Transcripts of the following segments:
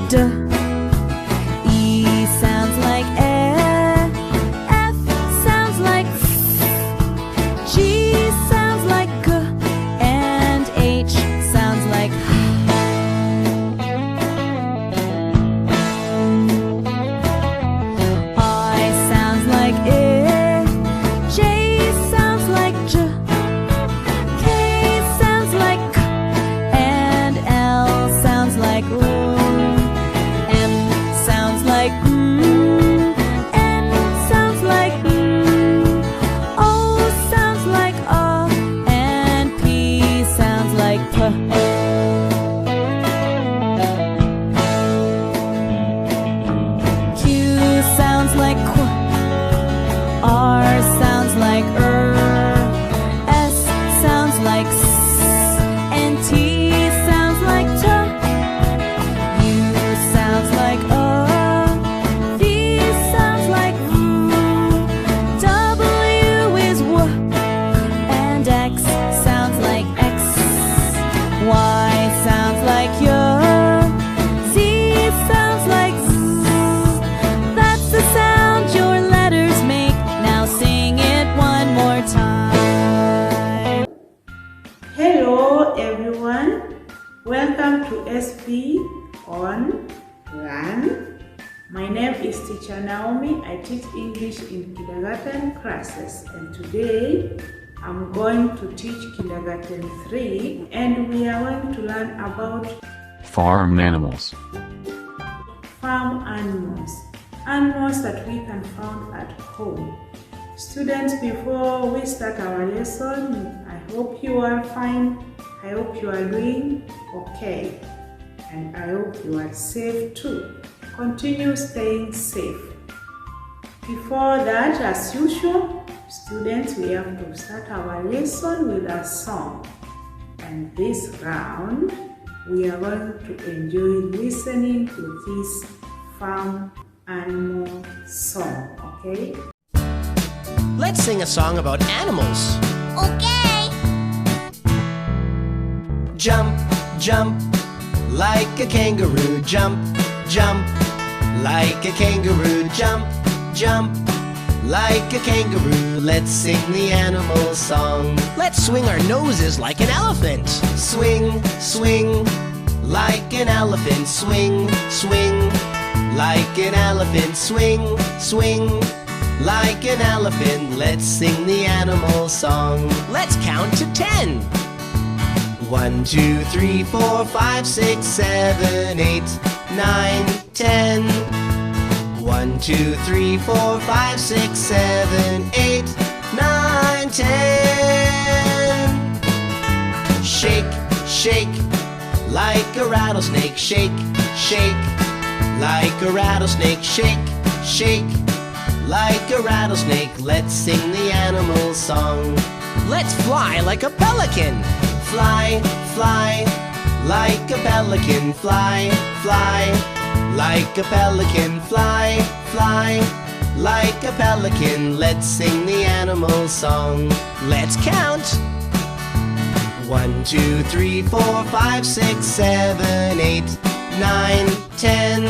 D. E sounds like E. F sounds like F. G sounds like G. And H sounds like H. I sounds like I. J sounds like J. K sounds like K. And L sounds like L. M sounds like M. N sounds like M. O sounds like A. And P sounds like P. Q sounds like Qu. R sounds like S sounds like S. And T sounds like T. U sounds like V sounds like V. W is W. And X sounds like X. Y sounds like Y. Z sounds like Z. That's the sound your letters make. Now sing it one more time. Hello everyone, welcome to SP on Learn. My name is Teacher Naomi. I teach English in kindergarten classes, and today I'm going to teach kindergarten 3, and we are going to learn about Farm animals. farm animals, animals that we can find at home. Students, before we start our lesson, I hope you are fine. I hope you are doing okay. And I hope you are safe too. Continue staying safe. Before that, as usual, students, we have to start our lesson with a song. And this round, we are going to enjoy listening to this farm animal song, okay? Let's sing a song about animals. Okay. Jump, jump, like a kangaroo. Jump, jump, like a kangaroo. Jump, jump, like a kangaroo. Let's sing the animal song. Let's swing our noses like an elephant. Swing, swing, like an elephant. Swing, swing, like an elephant. Swing, swing, like an elephant. Let's sing the animal song. Let's count to 10. 1, 2, 3, 4, 5, 6, 7, 8, 9, 10. 1, 2, 3, 4, 5, 6, 7, 8, 9, 10. Shake, shake, like a rattlesnake. Shake, shake, like a rattlesnake. Shake, shake, like a rattlesnake. Let's sing the animal song. Let's fly like a pelican. Fly, fly, like a pelican. Fly, fly, like a pelican. Fly, fly, like a pelican. Let's sing the animal song. Let's count. 1, 2, 3, 4, 5, 6, 7, 8, 9, 10.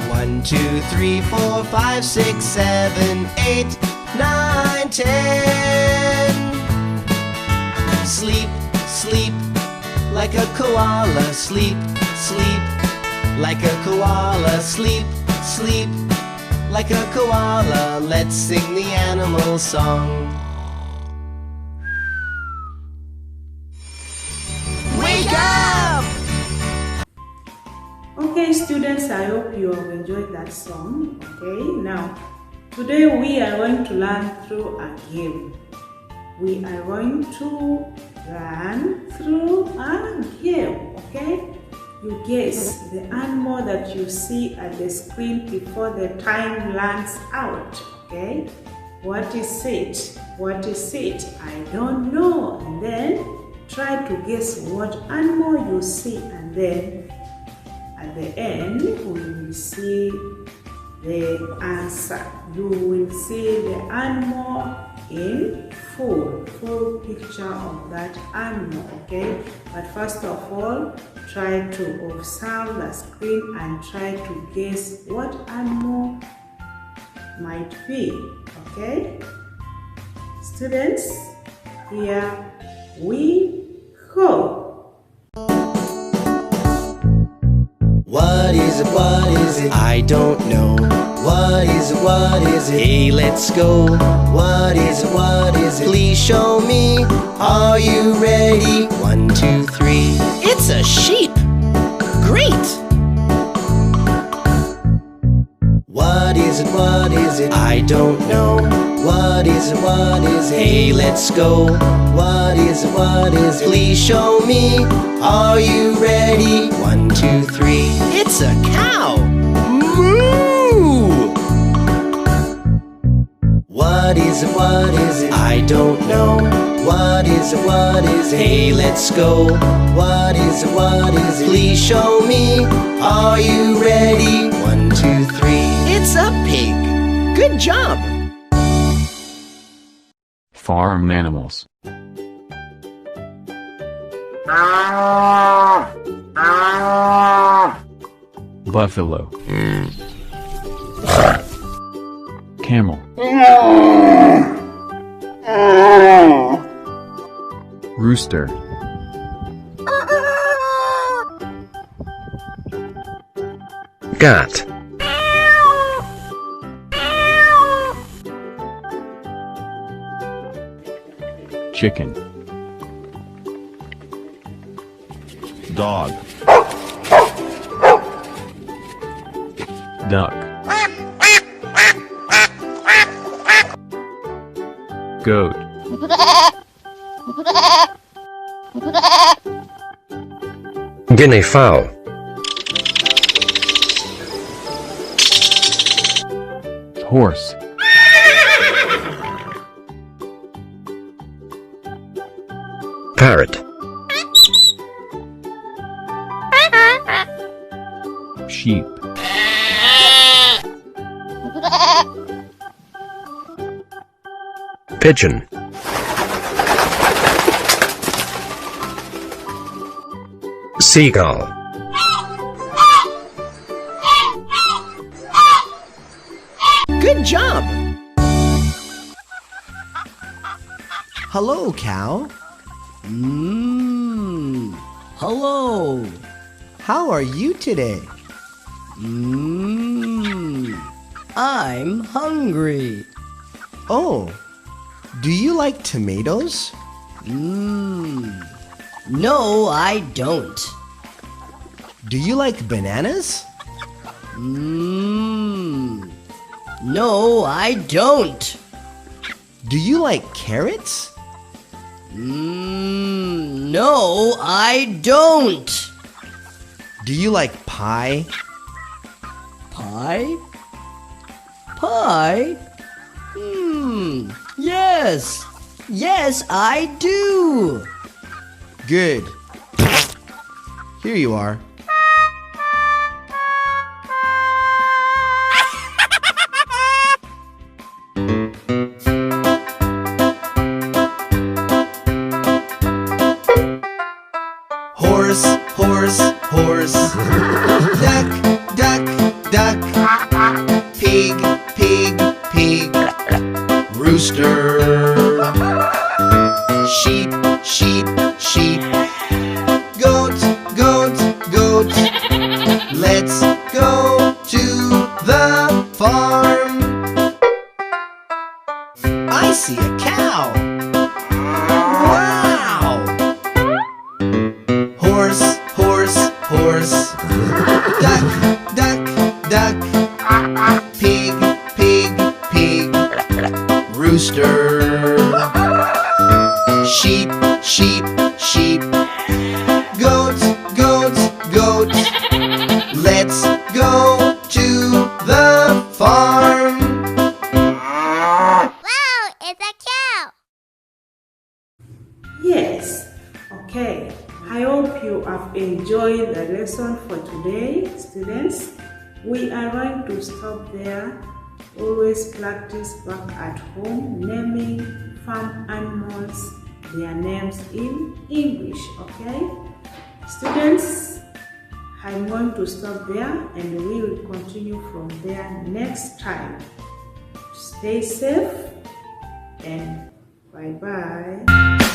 1, 2, 3, 4, 5, 6, 7, 8, 9, 10. Sleep, sleep, like a koala. Sleep, sleep, like a koala. Sleep, sleep, like a koala. Let's sing the animal song. Wake up! Okay, students, I hope you have enjoyed that song. Okay, now, today we are going to learn through a game. We are going to run through a game, okay? You guess the animal that you see at the screen before the time runs out, okay? What is it? What is it? I don't know. And then try to guess what animal you see, and then at the end we will see the answer. You will see the animal in full picture of that animal, okay? But first of all, try to observe the screen and try to guess what animal might be, okay? Students, here we go. What is it, what is it? I don't know. What is it, what is it? Hey, let's go. What is it, what is it? Please show me. Are you ready? 1, 2, 3. It's a sheep. Great. What is it, what is it? I don't know. What is it, what is it? Hey, let's go. What is it, what is it? Please show me. Are you ready? 1, 2, 3. It's a cow. Moo! What is it, what is it? I don't know. What is it, what is it? Hey, let's go. What is it, what is it? Please show me. Are you ready? 1, 2, 3. It's a pig. Good job. Farm animals. Buffalo. Camel. Rooster. Goat. Chicken. Dog. Duck. Goat. Guinea fowl. Horse. Parrot. Sheep. Pigeon. Seagull. Good job. Hello, cow. Hello. How are you today? I'm hungry. Oh, do you like tomatoes? No, I don't. Do you like bananas? No, I don't. Do you like carrots? No, I don't. Do you like pie? Pie? Pie? Yes. Yes, I do. Good. Here you are. Horse, horse, horse. Duck, duck, duck. Pig, pig, pig. Rooster. Sheep, sheep, sheep. Goat, goat, goat. Let's go to the farm. I see a cow. Wow! Horse, horse, horse. Duck, duck, duck. Pig, pig, pig. Rooster. Sheep, sheep, sheep. Goat, goat, goat. Let's go to the farm. Wow, it's a cow! Yes, okay. I hope you have enjoyed the lesson for today, students. We are going to stop there. Always practice back at home naming farm animals their names in English, okay? Students, I'm going to stop there and we will continue from there next time. Stay safe and bye-bye.